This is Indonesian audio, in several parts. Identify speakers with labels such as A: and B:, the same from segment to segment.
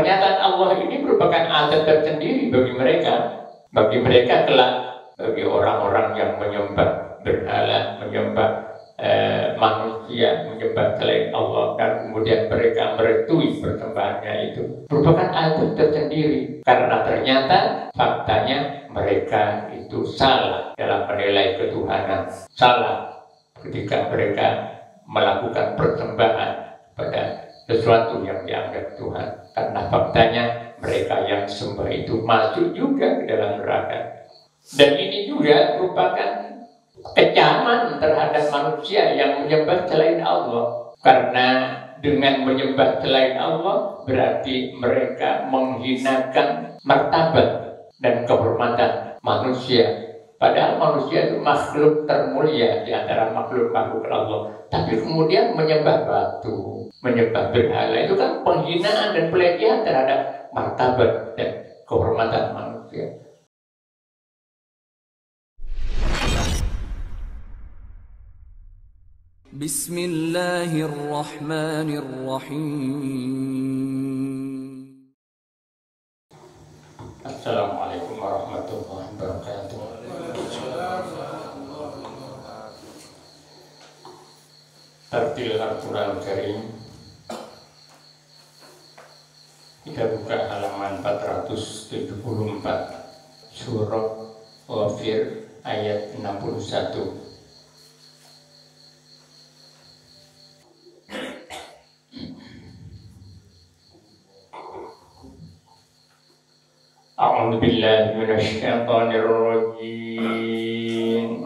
A: Pernyataan Allah ini merupakan adat tersendiri bagi mereka. Bagi mereka kelak, bagi orang-orang yang menyembah berhala, menyembah manusia, menyembah selain Allah, dan kemudian mereka merestui persembahannya itu, merupakan adat tersendiri. Karena ternyata faktanya mereka itu salah dalam menilai ketuhanan, salah ketika mereka melakukan persembahan pada sesuatu yang dianggap Tuhan. Karena faktanya mereka yang sembah itu masuk juga ke dalam neraka. Dan ini juga merupakan kecaman terhadap manusia yang menyembah selain Allah. Karena dengan menyembah selain Allah berarti mereka menghinakan martabat dan kehormatan manusia. Padahal manusia itu makhluk termulia di antara makhluk-makhluk Allah. Tapi kemudian menyembah batu, menyembah berhala, itu kan penghinaan dan pelecehan terhadap martabat dan kehormatan manusia.
B: Bismillahirrahmanirrahim.
A: Assalamualaikum warahmatullahi wabarakatuh. Tartil Al-Quran Karim. Kita buka halaman 474, surah Ghafir ayat 61. A'udzu billahi minasy syaithanir rajim.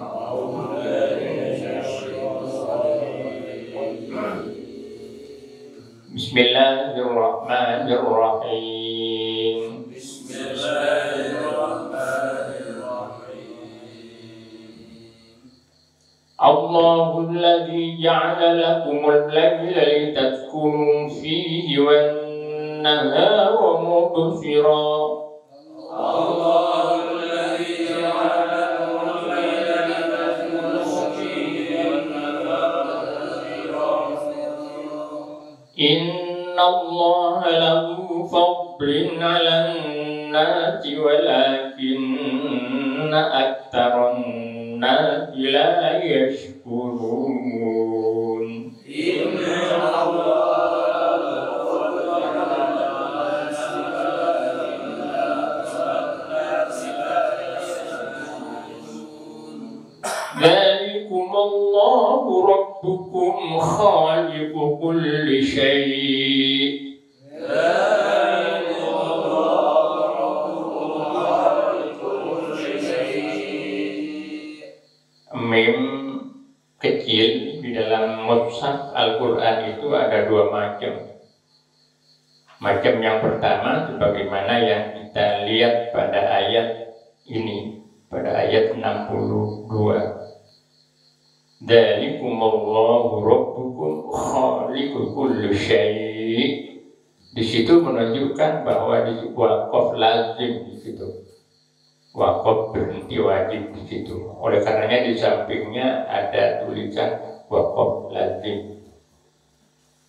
A: Bismillahirrahmanirrahim. Allahul ladzi ja'ala lakumul laila litaskunu fihi wan nahara mubsira. Allahul ladzi ja'ala lakumul laila litaskunu fihi wan nahara mubsira. Innallaha lahu fadlun 'alan nasi walakinna aktsaran nasi la yashkurun. Dzalikumullahu rabbukum khaliqu kulli syai'. Mim kecil di dalam mushaf Al-Quran itu ada dua macam. Macam yang pertama sebagaimana yang kita lihat pada ayat ini, pada ayat 62. Dzalikumullahu rabbukum khaliqu kulli syai'. Di situ menunjukkan bahwa di waqaf lazim di situ. Wakaf berhenti wajib di situ. Oleh karenanya di sampingnya ada tulisan wakaf lazim.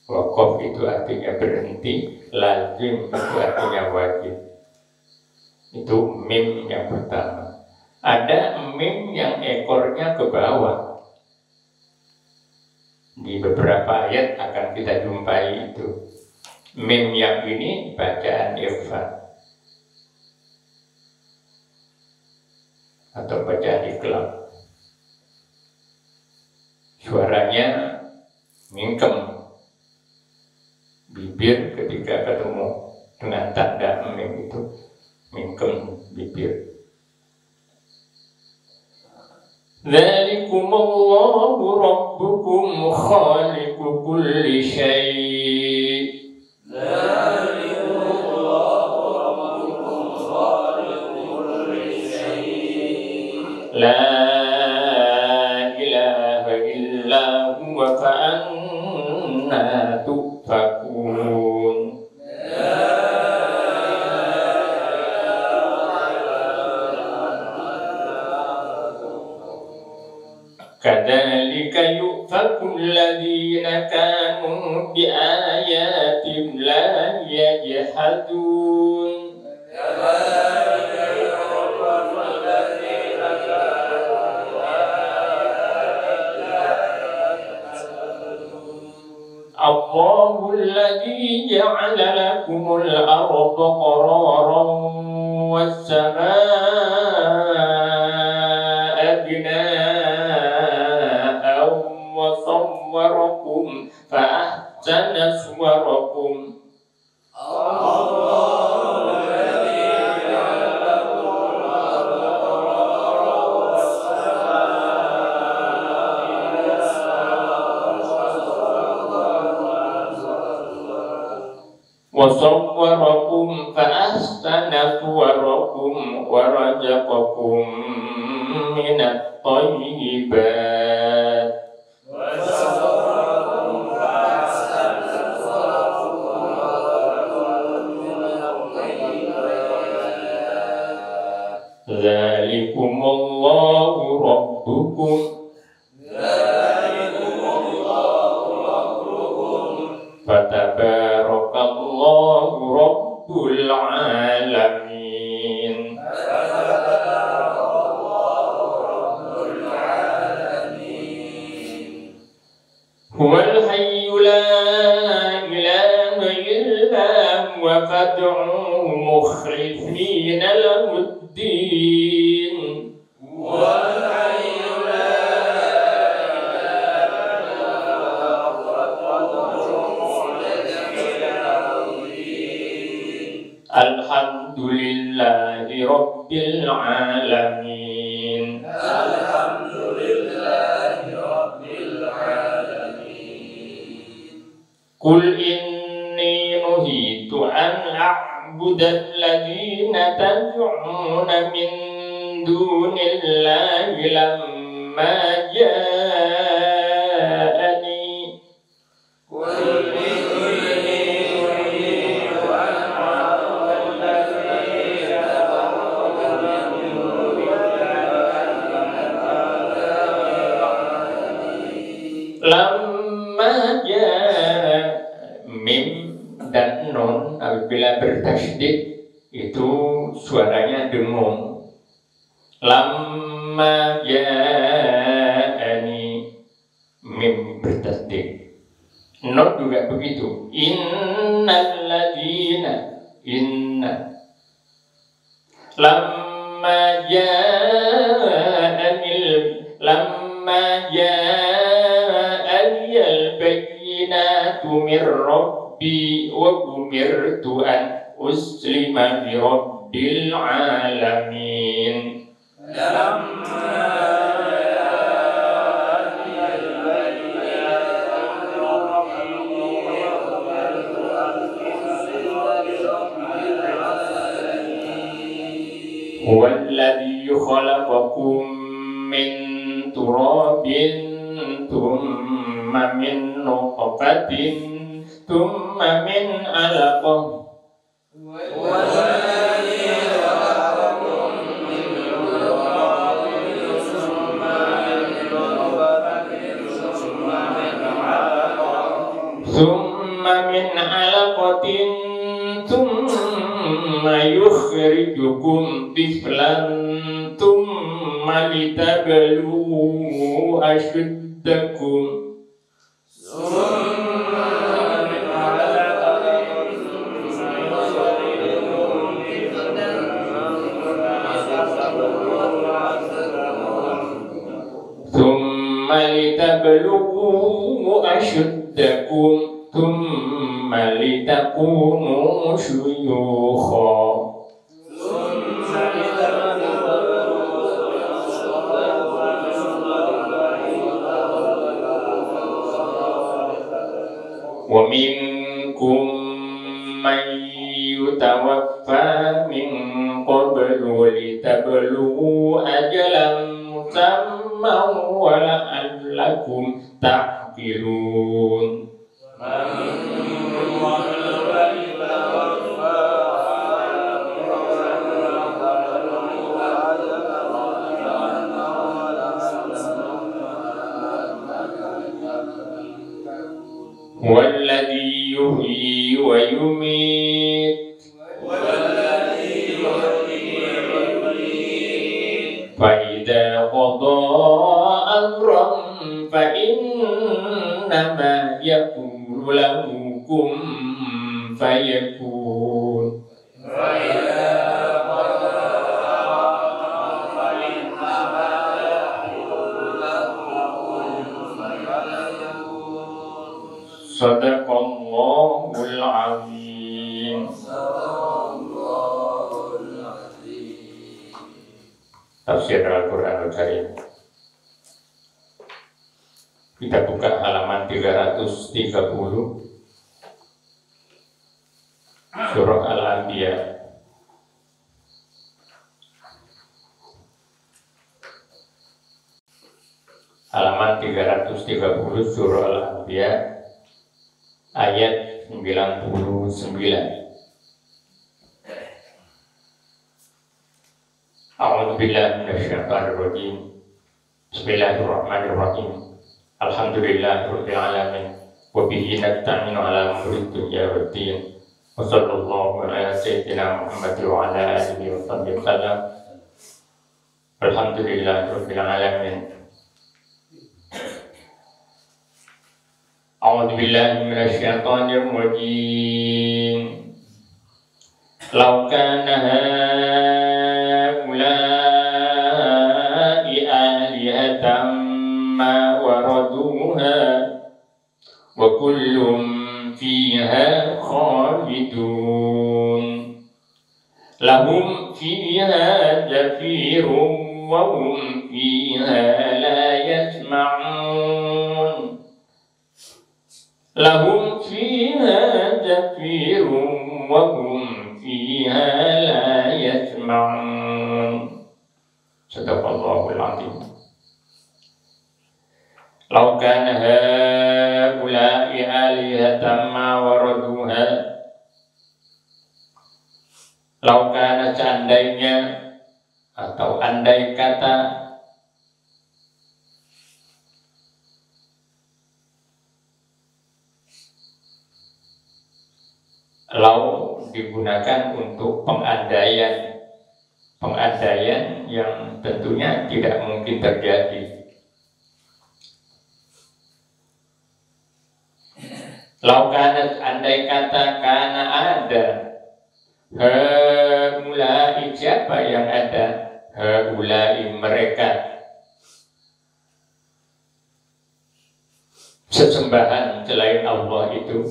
A: Wakaf itu artinya berhenti, lazim itu artinya wajib. Itu mim yang pertama. Ada mim yang ekornya ke bawah. Di beberapa ayat akan kita jumpai itu. Mim yang ini bacaan ikhfa atau bacaan ikhlas. Suaranya mingkem, bibir ketika ketemu dengan tanda mim itu mingkem bibir. Dzalikumullahu rabbukum khaliqu kulli syai'. La ilaha illa huwa fa'anna tufakun. Kadzalika yufakul ladzina kanu biayati llahi yajhadun. يجحدون الله الذي جعل لكم الأرض قرارا والسماء بناء وصوركم فأحسن صوركم وصوركم فأحسن صوركم ورزقكم من الطيبات ذلكم الله ربكم فتبارك الله رب العالمين هو الحي لا إله إلا هو فادعوه مخلصين له الدين الحمد لله رب العالمين
B: الحمد لله رب العالمين
A: قل إني نهيت أن أعبد الذين تدعون من دون الله لما جاءني Lamma mim dan nun apabila bertasydid itu suaranya dengung. Lamma ja'ani mim bertasydid. Nun juga begitu. Innal ladina inna. Lamma ja'ani lamma ja'ani al-bayyinatu min rabbi wa umirtu an uslima li rabbil alamin. هو الذي خلقكم من تراب ثم من نطفة ثم من علقة ثم من علقة ثم يخرجكم طفلا ثم لتبلغوا أشدكم ثم لتبلغوا أشدكم ثم لتكونوا شيوخا ومنكم من يتوفى من قبل لتبلغوا أجلا مسمى ولعلكم تعقلون. هو الذي يحيي ويميت amran fa innama yaqulu lahu kun fayakun. Sadaqallahul azim. Tafsir Al-Quranul Karim. Kita buka halaman 330 Surah Al-Anbiya. Halaman 330 Surah Al-Anbiya ayat 99. A'udzu billahi minasyaitonir rajim. Bismillahirrahmanirrahim. Alhamdulillahirabbil alamin wa bihi nasta'inu ala umuri dunya waddin. Wa sallallahu ala sayyidina Muhammad wa ala alihi wa sahbihi wasallam. Alhamdulillahirabbil alamin. A'udzu billahi minasyaitonir rajim. Law kana haula'i alihatan ma waraduha wa kullun fiha khalidun. Lahum fiha zafirun wa hum fiha la yasma'un. Lahum fiha zafirun wa hum fiha la yasma'un. Sadaqallahul azim. Law kana haula'i alihatan ma waraduha. Law kana, seandainya atau andai kata, law digunakan untuk pengandaian yang tentunya tidak mungkin terjadi. Law kana, andai kata, kana ada, haulai, siapa yang ada, haulai, mereka, sesembahan selain Allah itu.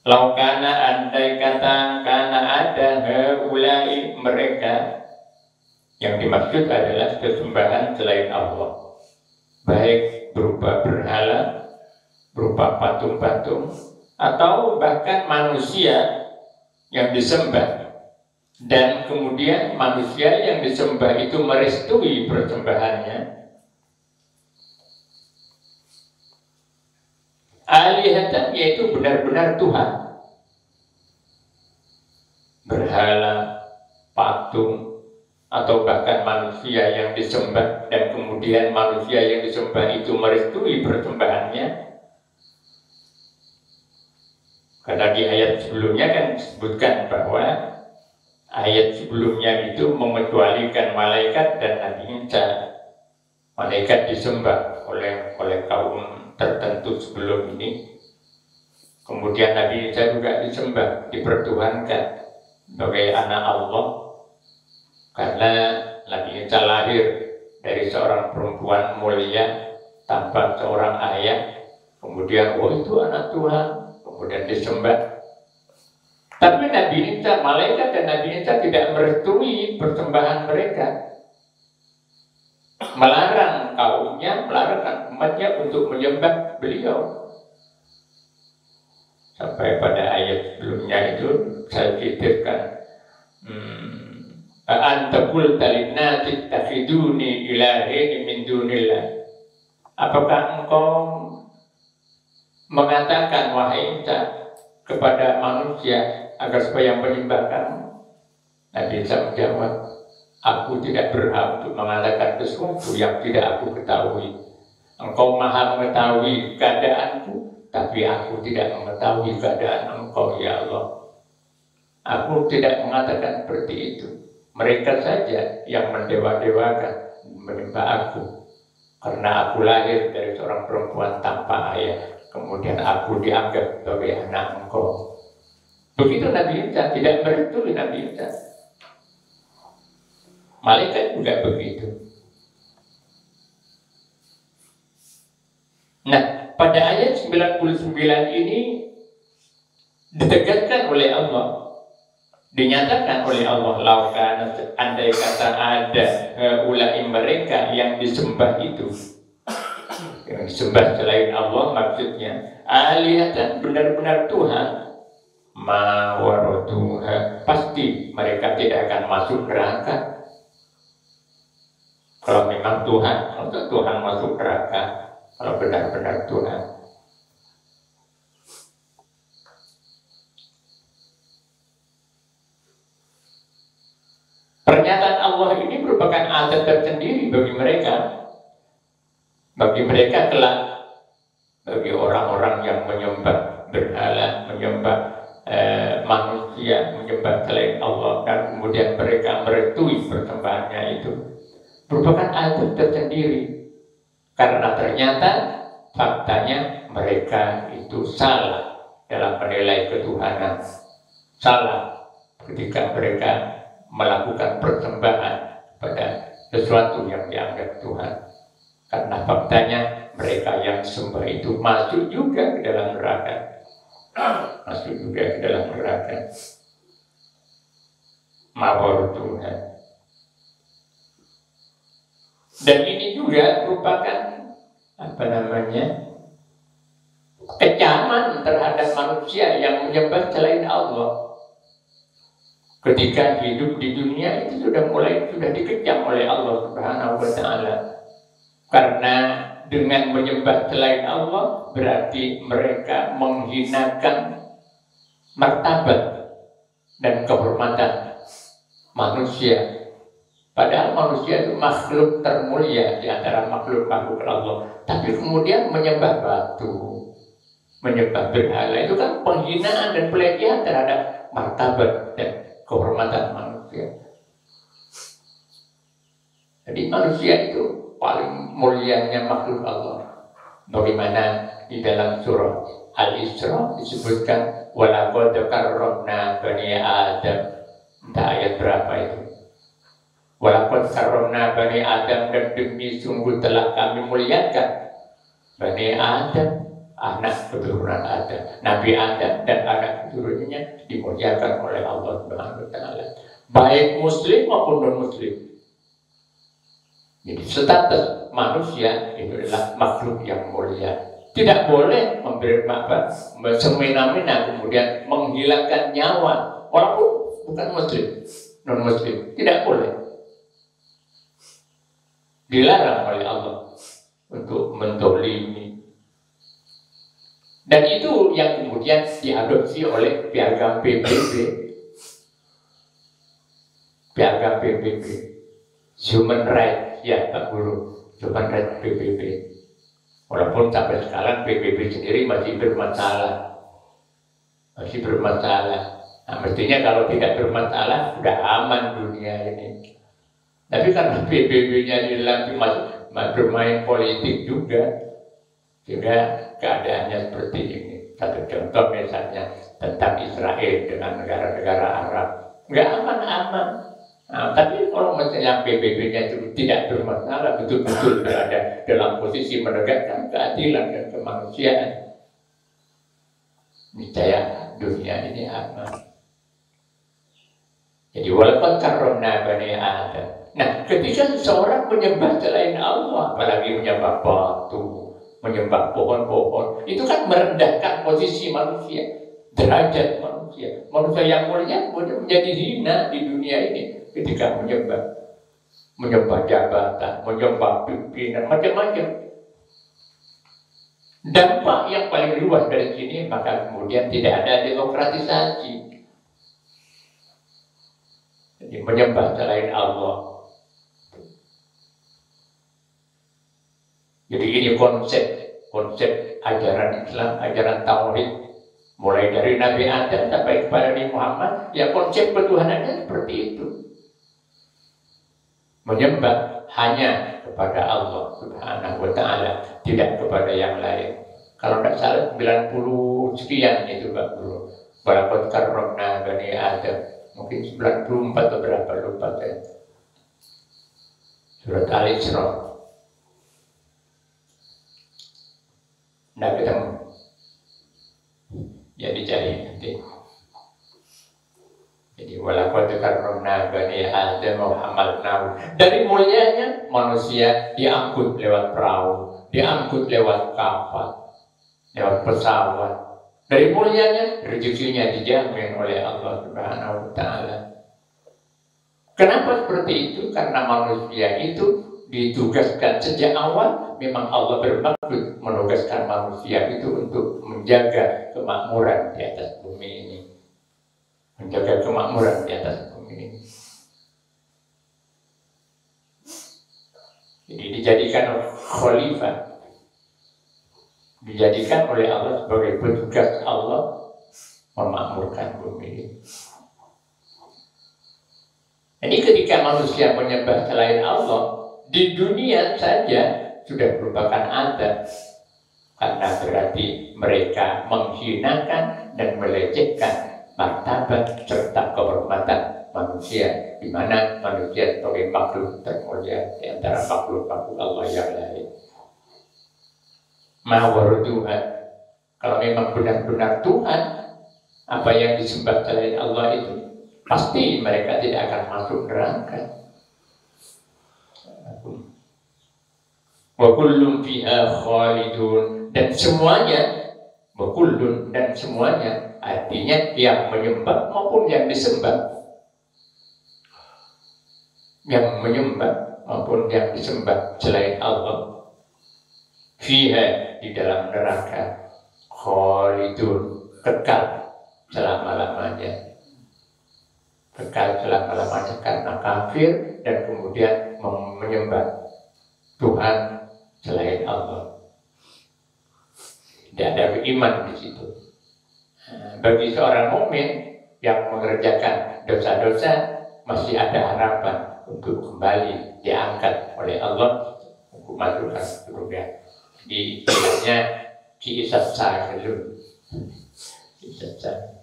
A: Law kana, andai kata, kana ada, haulai, mereka, yang dimaksud adalah sesembahan selain Allah, baik berupa berhala, berupa patung-patung, atau bahkan manusia yang disembah, dan kemudian manusia yang disembah itu merestui persembahannya. Alihatan, yaitu benar-benar Tuhan. Berhala, patung, atau bahkan manusia yang disembah, dan kemudian manusia yang disembah itu merestui persembahannya. Karena di ayat sebelumnya kan disebutkan bahwa ayat sebelumnya itu mengecualikan malaikat dan Nabi Isa. Malaikat disembah oleh kaum tertentu sebelum ini. Kemudian Nabi Isa juga disembah, dipertuhankan sebagai anak Allah. Karena Nabi Isa lahir dari seorang perempuan mulia tanpa seorang ayah, kemudian itu anak Tuhan, kemudian disembah. Tapi Nabi Isa, malaikat dan Nabi Isa tidak merestui persembahan mereka, melarang kaumnya, melarang umatnya untuk menyembah beliau. Sampai pada ayat sebelumnya itu saya pikirkan, Antabul talinati takhiduni ilahi min dunillah. Apakah engkau mengatakan, wahai Isa, kepada manusia agar supaya menyembah kamu? Nabi Isa menjawab, aku tidak berhak untuk mengatakan sesuatu yang tidak aku ketahui. Engkau maha mengetahui keadaanku, tapi aku tidak mengetahui keadaan engkau, ya Allah. Aku tidak mengatakan seperti itu. Mereka saja yang mendewa-dewakan, menyembah aku. Karena aku lahir dari seorang perempuan tanpa ayah, kemudian aku dianggap sebagai anak engkau. Begitu Nabi Isa, tidak merestui Nabi Isa. Malaikat juga begitu. Nah, pada ayat 99 ini ditegaskan oleh Allah, dinyatakan oleh Allah, laukan andai kata ada ulai mereka yang disembah itu, yang disembah selain Allah, maksudnya alihatan, benar-benar Tuhan, mawarotuha, pasti mereka tidak akan masuk neraka. Kalau memang Tuhan, kalau Tuhan masuk neraka, kalau benar-benar Tuhan. Pernyataan Allah ini merupakan adat tersendiri bagi mereka. Bagi mereka kelak, bagi orang-orang yang menyembah berhala, menyembah manusia, menyembah selain Allah, dan kemudian mereka merestui persembahannya itu, merupakan adat tersendiri. Karena ternyata faktanya mereka itu salah dalam menilai ketuhanan. Salah ketika mereka melakukan persembahan pada sesuatu yang dianggap Tuhan. Karena faktanya mereka yang sembah itu masuk juga ke dalam neraka. Masuk juga ke dalam neraka. Mawar Tuhan. Dan ini juga merupakan kecaman terhadap manusia yang menyembah selain Allah. Ketika hidup di dunia itu sudah dikecam oleh Allah Subhanahu wa Ta'ala. Karena dengan menyembah selain Allah berarti mereka menghinakan martabat dan kehormatan manusia. Padahal manusia itu makhluk termulia di antara makhluk-makhluk Allah. Tapi kemudian menyembah batu, menyembah berhala, itu kan penghinaan dan pelecehan terhadap martabat dan kehormatan manusia. Jadi manusia itu paling mulianya makhluk Allah. Bagaimana di dalam surah Al-Isra disebutkan walaqad karramna bani Adam. Entah ayat berapa itu. Walaqad karramna bani Adam, dan demi sungguh telah kami muliakan bani Adam, anak keturunan Adam, Nabi Adam dan anak keturunannya dimuliakan oleh Allah Subhanahu wa Ta'ala, baik muslim maupun non muslim. Jadi status manusia itu adalah makhluk yang mulia. Tidak boleh memberi semena-mena kemudian menghilangkan nyawa walaupun bukan muslim, non muslim, tidak boleh. Dilarang oleh Allah untuk mendolimi. Dan itu yang kemudian diadopsi oleh piagam PBB. Piagam PBB, Human Rights, ya Pak Guru, Human Rights PBB. Walaupun sampai sekarang PBB sendiri masih bermasalah. Masih bermasalah. Nah, mestinya kalau tidak bermasalah, sudah aman dunia ini. Tapi karena PBB-nya di dalam bermain politik juga, sehingga keadaannya seperti ini. Satu contoh misalnya tentang Israel dengan negara-negara Arab, nggak aman-aman. Nah, tapi kalau misalnya PBB-nya itu tidak bermasalah, betul-betul berada dalam posisi menegakkan keadilan dan kemanusiaan, niscaya dunia ini aman. Jadi walaupun karomna bani Adam. Nah, ketika seseorang menyembah selain Allah, apalagi menyembah batu, menyembah pohon-pohon, itu kan merendahkan posisi manusia, derajat manusia. Manusia yang mulia menjadi hina di dunia ini ketika menyembah jabatan, menyembah pimpinan, macam-macam. Dampak yang paling luas dari sini, maka kemudian tidak ada demokratisasi. Jadi menyembah selain Allah. Jadi ini konsep ajaran Islam, ajaran tauhid, mulai dari Nabi Adam sampai kepada Nabi Muhammad, ya konsep ketuhanannya seperti itu. menyembah hanya kepada Allah Subhanahu wa Ta'ala, tidak kepada yang lain. Kalau tidak salah 90 sekian itu Pak Guru. Walaqad karramna bani Adam. Mungkin 94 atau berapa lupa saya. Surat Al-Isra. Tidak ketemu. Jadi cari nanti. Jadi walaqad karramna bani Adam wa hamalnahu. Dari mulianya manusia diangkut lewat perahu, diangkut lewat kapal, lewat pesawat. Dari mulianya rezekinya dijamin oleh Allah Subhanahu wa Ta'ala. Kenapa seperti itu? Karena manusia itu ditugaskan sejak awal. Memang Allah bermaksud menugaskan manusia itu untuk menjaga kemakmuran di atas bumi ini. Menjaga kemakmuran di atas bumi ini. Jadi dijadikan khalifah, dijadikan oleh Allah sebagai petugas Allah memakmurkan bumi ini. Jadi ketika manusia menyembah selain Allah di dunia saja sudah merupakan adat, karena berarti mereka menghinakan dan melecehkan martabat serta kehormatan manusia, di mana manusia sebagai makhluk termulia di antara makhluk-makhluk Allah yang lain. Mawaruduha, kalau memang benar-benar Tuhan, apa yang disembah selain Allah itu, pasti mereka tidak akan masuk neraka. Wa kullun fiha khalidun, dan semuanya, wa kullun, dan semuanya, artinya yang menyembah maupun yang disembah, yang menyembah maupun yang disembah selain Allah, fiha, di dalam neraka, khalidun, kekal selama-lamanya. Kekal selama-lamanya karena kafir dan kemudian menyembah Tuhan selain Allah. Tidak ada iman di situ. Bagi seorang mukmin yang mengerjakan dosa-dosa, masih ada harapan untuk kembali diangkat oleh Allah untuk masuk ke surga. Di istilahnya kiisat sahilun. Kiisat sahilun.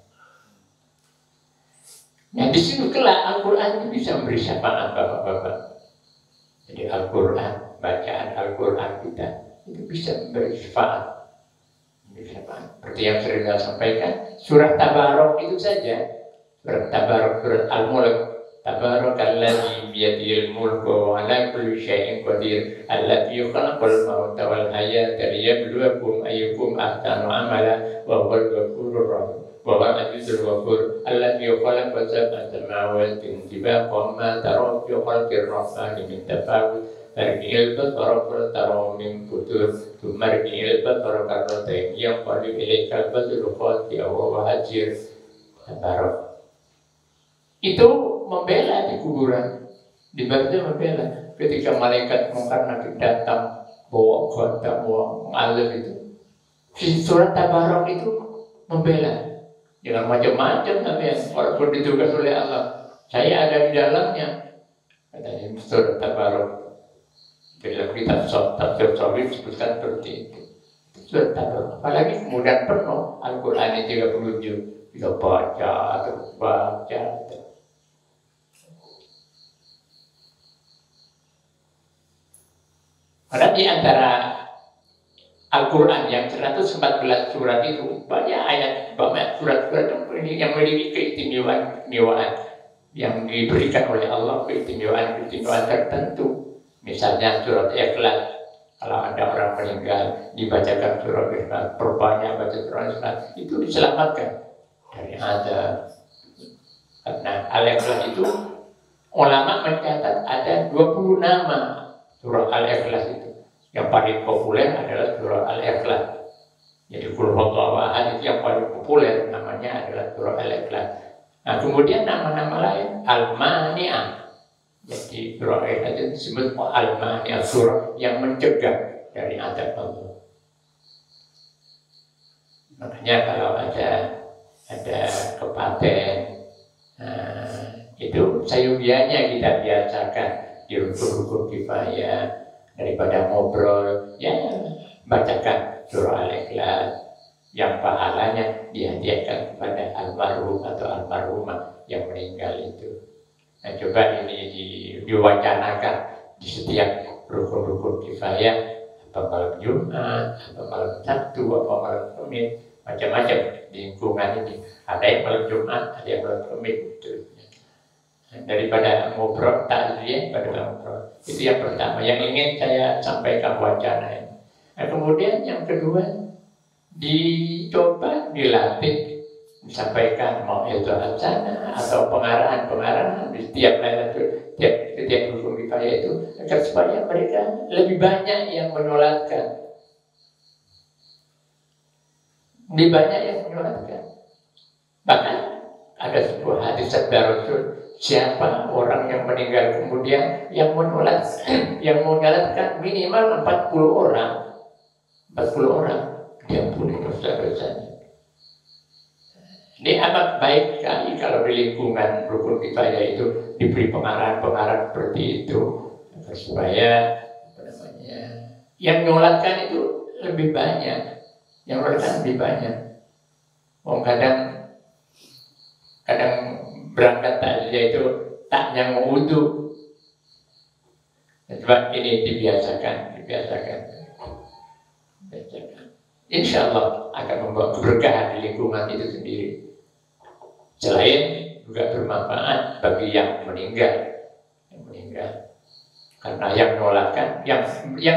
A: Nah, di sini kelak Al-Quran itu bisa memberi syafaat Bapak-bapak. Jadi Al-Quran, bacaan Al-Quran kita itu bisa memberi syafaat. Seperti yang sering saya sampaikan, surat Tabarok itu saja. Surat Tabarok, surat Al-Mulk. Tabarakalladzi biyadihil mulku wa ala kulli syai'in qadir. Alladzi khalaqal mauta wal hayata liyabluwakum ayyukum ahsanu amala wa huwal ghafurur rahim. Wa huwal azizul ghafur. Alladzi khalaqa sab'a samawati tibaqa ma tara fi khalqir rahmani min tafawut. Marji'il basara tara min futur. Marji'il basara karratain yanqalib ilaika al-basaru khasi'an wa huwa hasir. Tabarok. Itu membela di kuburan, dibaca membela. Ketika malaikat Munkar Nakir datang bawa gonta, bawa alam itu, di surat Tabarok itu membela. Jangan macam-macam namanya, walaupun ditugas oleh Allah. Saya ada di dalamnya. Katanya surat Tabarok. Dalam kitab Tafsir Shawib disebutkan seperti itu. Surat Tabarok. Apalagi kemudian penuh Al-Quran 30 juz. Kita baca, terus baca. Karena di antara Al-Quran yang 114 surat itu banyak ayat, banyak surat-surat yang memiliki keistimewaan yang diberikan oleh Allah, keistimewaan tertentu. Misalnya surat Ikhlas, kalau ada orang meninggal dibacakan surat Ikhlas, perbanyak baca surat Ikhlas, itu diselamatkan dari azab. Karena Al-Ikhlas itu ulama mencatat ada 20 nama surah Al-Ikhlas itu. Yang paling populer adalah surah Al-Ikhlas. Jadi Qul Huwallahu Ahad itu yang paling populer, namanya adalah surah Al-Ikhlas. Nah, kemudian nama-nama lain Al-Mani'ah. Jadi surah Al-Ikhlas itu disebut Al-Mani'ah, surah yang mencegah dari azab Allah. Makanya kalau ada kepaten, itu sayubianya kita biasakan di rukun-rukun kifayah, daripada ngobrol, ya bacakan surah Al-Ikhlas yang pahalanya dihadiahkan kepada almarhum atau almarhumah yang meninggal itu. Nah, coba ini diwacanakan di setiap rukun-rukun kifayah, apa malam Jumat, apa malam Sabtu, apa malam Kamis, macam-macam di lingkungan ini. Ada yang malam Jumat, ada yang malam Kamis. Daripada ngobrol takziah pada ngobrol. Itu yang pertama yang ingin saya sampaikan wacana ini. Nah, kemudian yang kedua, dicoba dilatih disampaikan mau itu hasanah atau pengarahan di setiap setiap rukun kifayah itu agar supaya mereka lebih banyak yang menyolatkan, lebih banyak yang menyolatkan. Bahkan ada sebuah hadis sabda Rasul, siapa orang yang meninggal kemudian yang menyolatkan minimal 40 orang diampuni dosa-dosanya. Ini amat baik sekali kalau di lingkungan rukun kifayah itu diberi pengarahan seperti itu supaya yang menyolatkan itu lebih banyak, yang menyolatkan lebih banyak. Kadang berangkat takziah itu tak yang wudu. Sebab ini dibiasakan. Insya Allah akan membawa keberkahan di lingkungan itu sendiri. Selain juga bermanfaat bagi yang meninggal. Karena yang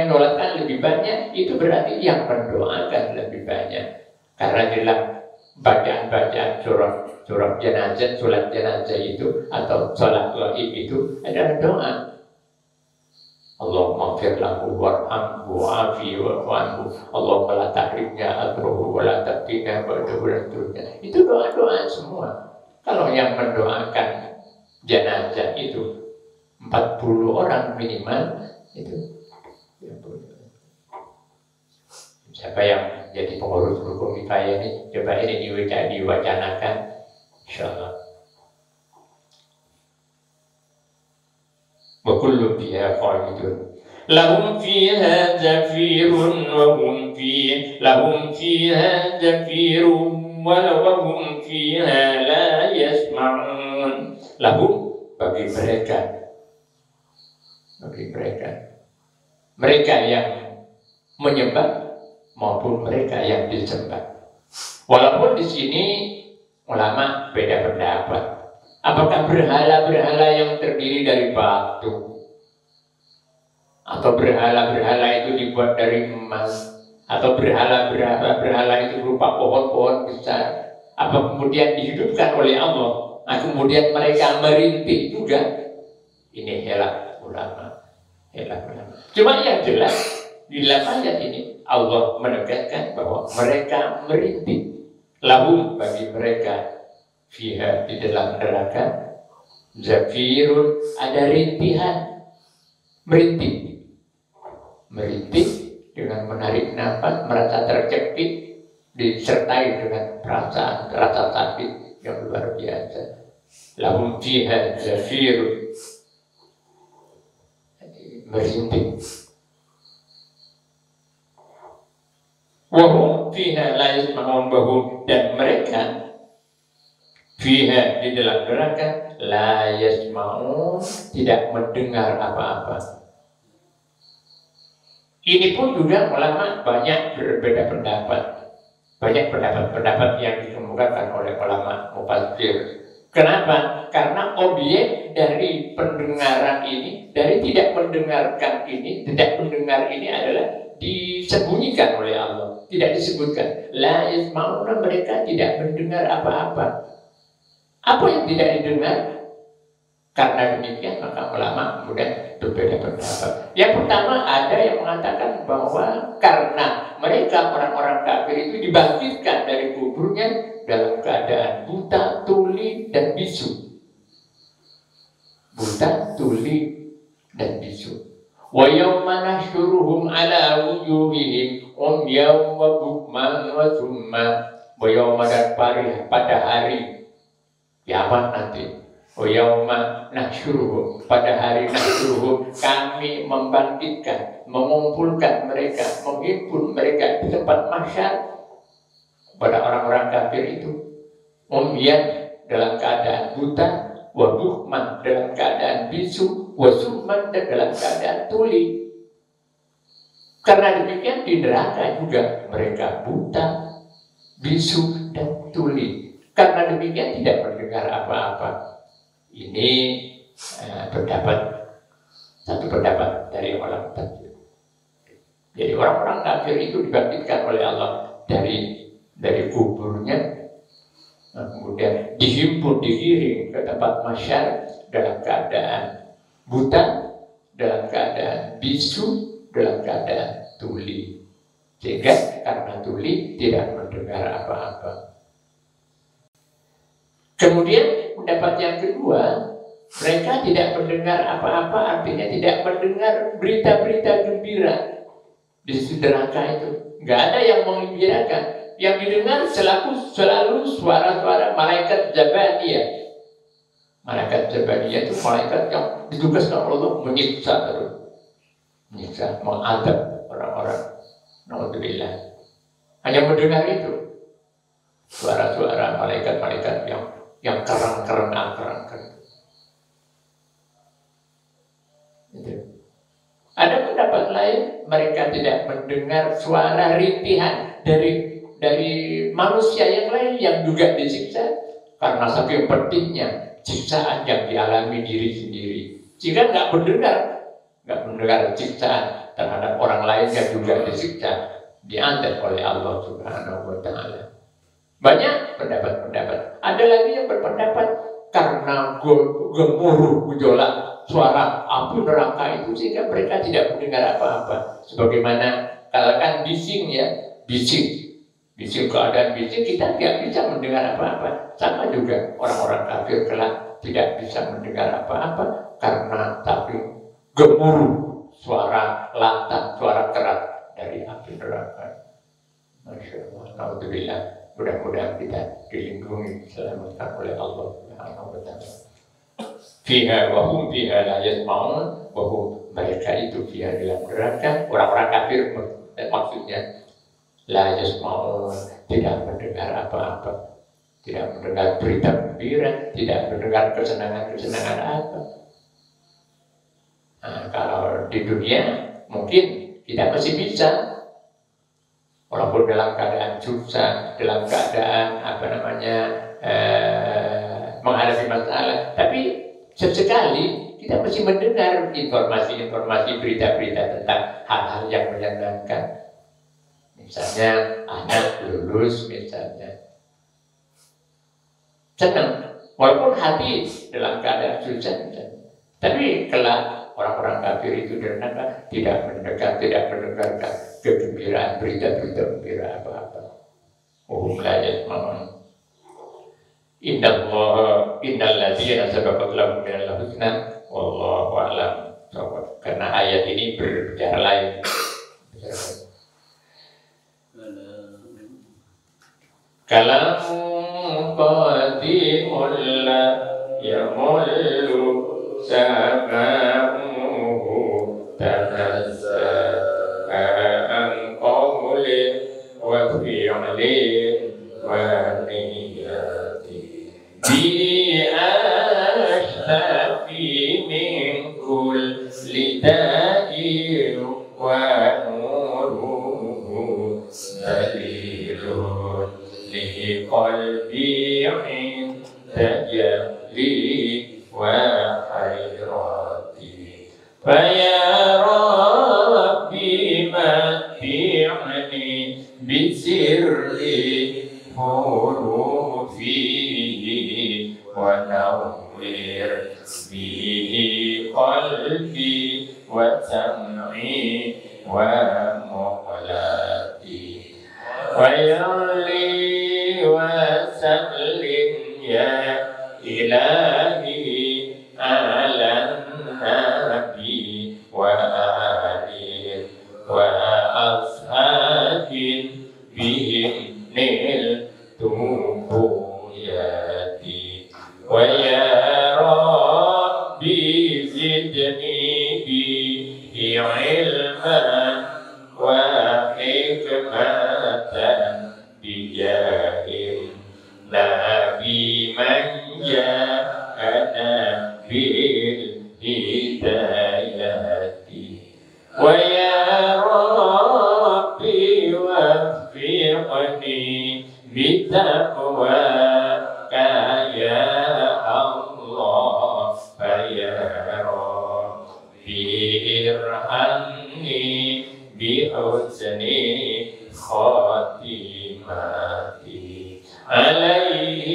A: menolakkan lebih banyak, itu berarti yang mendoakan lebih banyak. Karena dalam bacaan surah jenazah, sholat jenazah itu atau sholat gaib itu adalah doa. Allahumma fir lahu warhamhu wa'afi wa'anhu Allahumma la tahrimna ajruhu wa la taftina ba'dahu dan seterusnya. Itu doa-doa semua. Kalau yang mendoakan jenazah itu 40 orang minimal itu ya, siapa yang jadi pengurus rukun kifayah ini, coba ini diwacanakan insyaallah. وكل فيها خالدون لهم فيها زفير وهم فيها زفير وهم فيها لا يسمعون. Lahum bagi mereka yang menyembah maupun mereka yang disembah. Walaupun di sini ulama beda pendapat. Apakah berhala-berhala yang terdiri dari batu atau berhala-berhala itu dibuat dari emas atau berhala itu berupa pohon-pohon besar, apa kemudian dihidupkan oleh Allah? Nah, kemudian mereka merintih juga. Ini helah ulama. Cuma yang jelas di dalam ayat ini Allah menegaskan bahwa mereka merintih. Lahum bagi mereka fiha di dalam neraka zafirun ada rintihan, merintih dengan menarik nafas, merasa tercekik, disertai dengan rasa sakit yang luar biasa. Lahum fiha zafirun, merintih. Wahum fiha la yasma'un bahum, dan mereka fiha di dalam neraka la yasma'un, tidak mendengar apa-apa. Ini pun juga ulama banyak berbeda pendapat. Banyak pendapat-pendapat yang dikemukakan oleh ulama mufassir. Kenapa? Karena objek dari pendengaran ini, dari tidak mendengar ini adalah disembunyikan oleh Allah, tidak disebutkan. La yasma'una, mereka tidak mendengar apa-apa. Apa yang tidak didengar? Karena demikian maka ulama kemudian berbeda pendapat. Yang pertama, ada yang mengatakan bahwa karena mereka orang-orang kafir itu dibangkitkan dari kuburnya dalam keadaan buta, tuli, dan bisu. Buta, tuli, dan bisu. Wa yawma nahsyuruhum ala wujuhihim umyan wa bukman wa summa. Wa yawma, dan pada hari kiamat nanti, Yauma nahsyuruhum, pada hari nahsyuruhum kami membangkitkan, mengumpulkan mereka, menghimpun mereka di tempat mahsyar. Pada orang-orang kafir itu umyan dalam keadaan buta, wa buhman dalam keadaan bisu, wa summan dan dalam keadaan tuli. Karena demikian di neraka juga mereka buta, bisu dan tuli. Karena demikian tidak mendengar apa-apa. Ini satu pendapat dari orang kafir. Jadi orang-orang kafir itu dibangkitkan oleh Allah dari kuburnya, kemudian dihimpun, digiring ke tempat mahsyar dalam keadaan buta, dalam keadaan bisu, dalam keadaan tuli. Sehingga karena tuli tidak mendengar apa-apa. Kemudian pendapat yang kedua, mereka tidak mendengar apa-apa, artinya tidak mendengar berita-berita gembira di neraka itu. Nggak ada yang menggembirakan. Yang didengar selalu suara-suara malaikat Jabaniyah. Malaikat Jabaniyah itu malaikat yang ditugaskan Allah menyiksa terus, menyiksa, mengadab orang-orang. Alhamdulillah. Hanya mendengar itu suara-suara malaikat-malaikat yang kerang-kerang. Ada pendapat lain, mereka tidak mendengar suara rintihan dari manusia yang lain yang juga disiksa karena saking pedihnya siksaan yang dialami diri sendiri. Jika nggak mendengar siksaan terhadap orang lain yang juga disiksa, diantar oleh Allah Subhanahu wa Ta'ala. Banyak pendapat-pendapat. Ada lagi yang berpendapat karena gemuruh gejolak suara api neraka itu sehingga mereka tidak mendengar apa-apa. Sebagaimana katakan bising, keadaan bising, kita tidak bisa mendengar apa-apa. Sama juga orang-orang kafir kelak tidak bisa mendengar apa-apa karena tapi gemuruh suara lantang, suara keras dari api neraka. Masya Allah, alhamdulillah. Mudah-mudahan kita dilindungi, diselamatkan oleh Allah Subhanahu wa Ta'ala. Fiha wa hum fiha la yasma'un, bahwa mereka itu fiha dalam neraka, orang-orang kafir maksudnya la yasma'un, tidak mendengar apa-apa, tidak mendengar berita gembira, tidak mendengar kesenangan-kesenangan apa. Nah, kalau di dunia mungkin kita masih bisa, walaupun dalam keadaan susah, dalam keadaan menghadapi masalah, tapi sesekali kita masih mendengar informasi-informasi, berita-berita tentang hal-hal yang menyenangkan. Misalnya anak lulus, misalnya senang, walaupun hati dalam keadaan susah, misalnya. Tapi kelak orang-orang kafir itu tidak mendengarkan kegembiraan, berita-berita gembira apa-apa. La yasma'un. Innal ladzina sabaqat lahum minal husna wallahu a'lam. Karena ayat ini berbicara lain. Kalamu qadimul la yamullu sama'uhu tanazza'an qawlin wa fi'lin wa niyati bi ashtafi min kulli da'in wa nuruhu dalilun li qalbi 'inda jahli wa khairati faya rabbi mati'ni bisirri hurufi wa nawwir bihi qalbi wa sam'i wa muqlati wa yali wa sallim ya ilahi ala nabi wa ali wa ashabin bihim nil tubuyati wa ya زدني به علما وحكمة بجاه النبي من جاءنا بالهداية ويا ربي وفقني بتقواك يا الله فيا ربي ارحمني بحسن خاتمتي عليه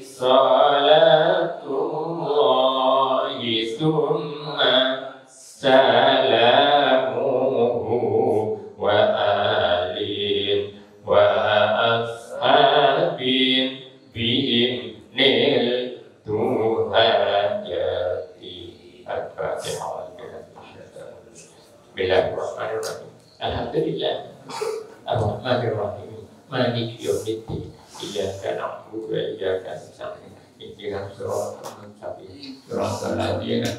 A: صلاة الله ثم سلامه وآل وأصحاب بهم نلت هاجتي الفاتحة. Bismillahirrahmanirrahim. Alhamdulillah. Ar-Rahmanir-Rahim. Maliki yaumiddin. Iyyaka na'budu wa iyyaka nasta'in. Ihdinas siratal mustaqim. Siratal ladzina